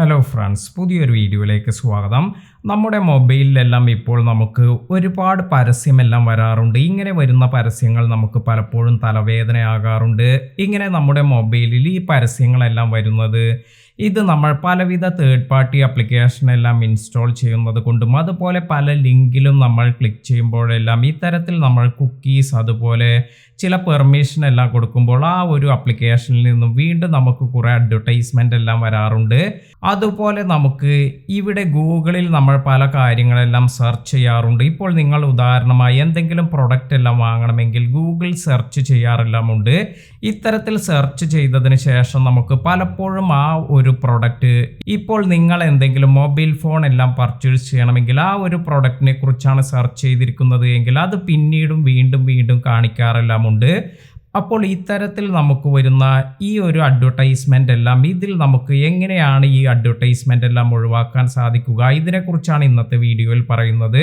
Hello friends, പുതിയൊരു വീഡിയോയിലേക്ക് സ്വാഗതം. നമ്മുടെ മൊബൈലിലെല്ലാം ഇപ്പോൾ നമുക്ക് ഒരുപാട് പരസ്യമെല്ലാം വരാറുണ്ട്. ഇങ്ങനെ വരുന്ന പരസ്യങ്ങൾ നമുക്ക് പലപ്പോഴും തലവേദനയാകാറുണ്ട്. ഇങ്ങനെ നമ്മുടെ മൊബൈലിൽ ഈ പരസ്യങ്ങളെല്ലാം വരുന്നത് ഇത് നമ്മൾ പലവിധ തേർഡ് പാർട്ടി ആപ്ലിക്കേഷനെല്ലാം ഇൻസ്റ്റാൾ ചെയ്യുന്നത് കൊണ്ടും അതുപോലെ പല ലിങ്കിലും നമ്മൾ ക്ലിക്ക് ചെയ്യുമ്പോഴെല്ലാം ഇത്തരത്തിൽ നമ്മൾ കുക്കീസ് അതുപോലെ ചില പെർമിഷൻ എല്ലാം കൊടുക്കുമ്പോൾ ആ ഒരു ആപ്ലിക്കേഷനിൽ നിന്നും വീണ്ടും നമുക്ക് കുറേ അഡ്വർടൈസ്മെൻ്റ് എല്ലാം വരാറുണ്ട്. അതുപോലെ നമുക്ക് ഇവിടെ ഗൂഗിളിൽ നമ്മൾ പല കാര്യങ്ങളെല്ലാം സെർച്ച് ചെയ്യാറുണ്ട്. ഇപ്പോൾ നിങ്ങൾ ഉദാഹരണമായി എന്തെങ്കിലും പ്രൊഡക്റ്റ് എല്ലാം വാങ്ങണമെങ്കിൽ ഗൂഗിൾ സെർച്ച് ചെയ്യാറെല്ലാം ഉണ്ട്. ഇത്തരത്തിൽ സെർച്ച് ചെയ്തതിന് ശേഷം നമുക്ക് പലപ്പോഴും ആ ഒരു പ്രൊഡക്റ്റ് ഇപ്പോൾ നിങ്ങൾ എന്തെങ്കിലും മൊബൈൽ ഫോൺ എല്ലാം പർച്ചേസ് ചെയ്യണമെങ്കിൽ ആ ഒരു പ്രൊഡക്റ്റിനെ കുറിച്ചാണ് സെർച്ച് ചെയ്തിരിക്കുന്നത് എങ്കിൽ അത് പിന്നീടും വീണ്ടും കാണിക്കാറെല്ലാം ഉണ്ട്. അപ്പോൾ ഇത്തരത്തിൽ നമുക്ക് വരുന്ന ഈ ഒരു അഡ്വർടൈസ്മെൻ്റ് എല്ലാം ഇതിൽ നമുക്ക് എങ്ങനെയാണ് ഈ അഡ്വർടൈസ്മെൻ്റ് എല്ലാം ഒഴിവാക്കാൻ സാധിക്കുക, ഇതിനെക്കുറിച്ചാണ് ഇന്നത്തെ വീഡിയോയിൽ പറയുന്നത്.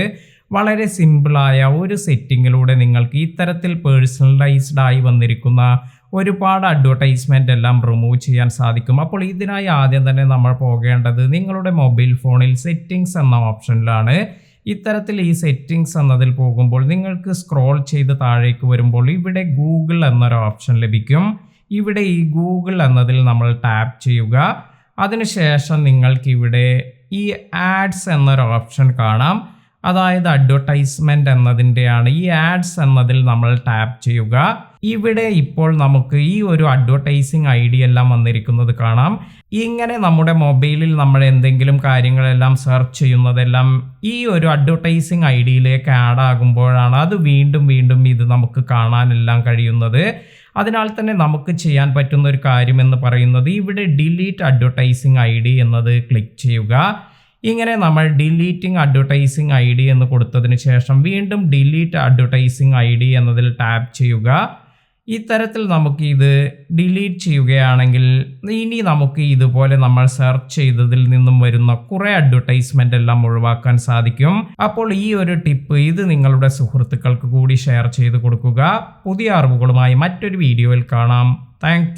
വളരെ സിമ്പിളായ ഒരു സെറ്റിങ്ങിലൂടെ നിങ്ങൾക്ക് ഇത്തരത്തിൽ പേഴ്സണലൈസ്ഡ് ആയി വന്നിരിക്കുന്ന ഒരുപാട് അഡ്വർടൈസ്മെൻ്റ് എല്ലാം റിമൂവ് ചെയ്യാൻ സാധിക്കും. അപ്പോൾ ഇതിനായി ആദ്യം തന്നെ നമ്മൾ പോകേണ്ടത് നിങ്ങളുടെ മൊബൈൽ ഫോണിൽ സെറ്റിംഗ്സ് എന്ന ഓപ്ഷനിലാണ്. ഇത്തരത്തിൽ ഈ സെറ്റിംഗ്സ് എന്നതിൽ പോകുമ്പോൾ നിങ്ങൾക്ക് സ്ക്രോൾ ചെയ്ത് താഴേക്ക് വരുമ്പോൾ ഇവിടെ ഗൂഗിൾ എന്നൊരു ഓപ്ഷൻ ലഭിക്കും. ഇവിടെ ഈ ഗൂഗിൾ എന്നതിൽ നമ്മൾ ടാപ്പ് ചെയ്യുക. അതിനുശേഷം നിങ്ങൾക്ക് ഇവിടെ ഈ ആഡ്സ് എന്നൊരു ഓപ്ഷൻ കാണാം. അതായത് അഡ്വർടൈസ്മെൻ്റ് എന്നതിൻ്റെയാണ്. ഈ ആഡ്സ് എന്നതിൽ നമ്മൾ ടാപ്പ് ചെയ്യുക. ഇവിടെ ഇപ്പോൾ നമുക്ക് ഈ ഒരു അഡ്വർടൈസിങ് ഐഡി എല്ലാം വന്നിരിക്കുന്നത് കാണാം. ഇങ്ങനെ നമ്മുടെ മൊബൈലിൽ നമ്മൾ എന്തെങ്കിലും കാര്യങ്ങളെല്ലാം സെർച്ച് ചെയ്യുന്നതെല്ലാം ഈ ഒരു അഡ്വർടൈസിങ് ഐഡിയിലേക്ക് ആഡ് ആകുമ്പോഴാണ് അത് വീണ്ടും ഇത് നമുക്ക് കാണാനെല്ലാം കഴിയുന്നത്. അതിനാൽ തന്നെ നമുക്ക് ചെയ്യാൻ പറ്റുന്ന ഒരു കാര്യം എന്ന് പറയുന്നത് ഇവിടെ ഡിലീറ്റ് അഡ്വർടൈസിങ് ഐഡി എന്നത് ക്ലിക്ക് ചെയ്യുക. ഇങ്ങനെ നമ്മൾ ഡിലീറ്റിംഗ് അഡ്വർടൈസിങ് ഐ ഡി എന്ന് കൊടുത്തതിന് ശേഷം വീണ്ടും ഡിലീറ്റ് അഡ്വർടൈസിങ് ഐ ഡി എന്നതിൽ ടാപ്പ് ചെയ്യുക. ഇത്തരത്തിൽ നമുക്ക് ഇത് ഡിലീറ്റ് ചെയ്യുകയാണെങ്കിൽ ഇനി നമുക്ക് ഇതുപോലെ നമ്മൾ സെർച്ച് ചെയ്തതിൽ നിന്നും വരുന്ന കുറേ അഡ്വർടൈസ്മെൻ്റ് എല്ലാം ഒഴിവാക്കാൻ സാധിക്കും. അപ്പോൾ ഈ ഒരു ടിപ്പ് ഇത് നിങ്ങളുടെ സുഹൃത്തുക്കൾക്ക് കൂടി ഷെയർ ചെയ്ത് കൊടുക്കുക. പുതിയ അറിവുകളുമായി മറ്റൊരു വീഡിയോയിൽ കാണാം. താങ്ക്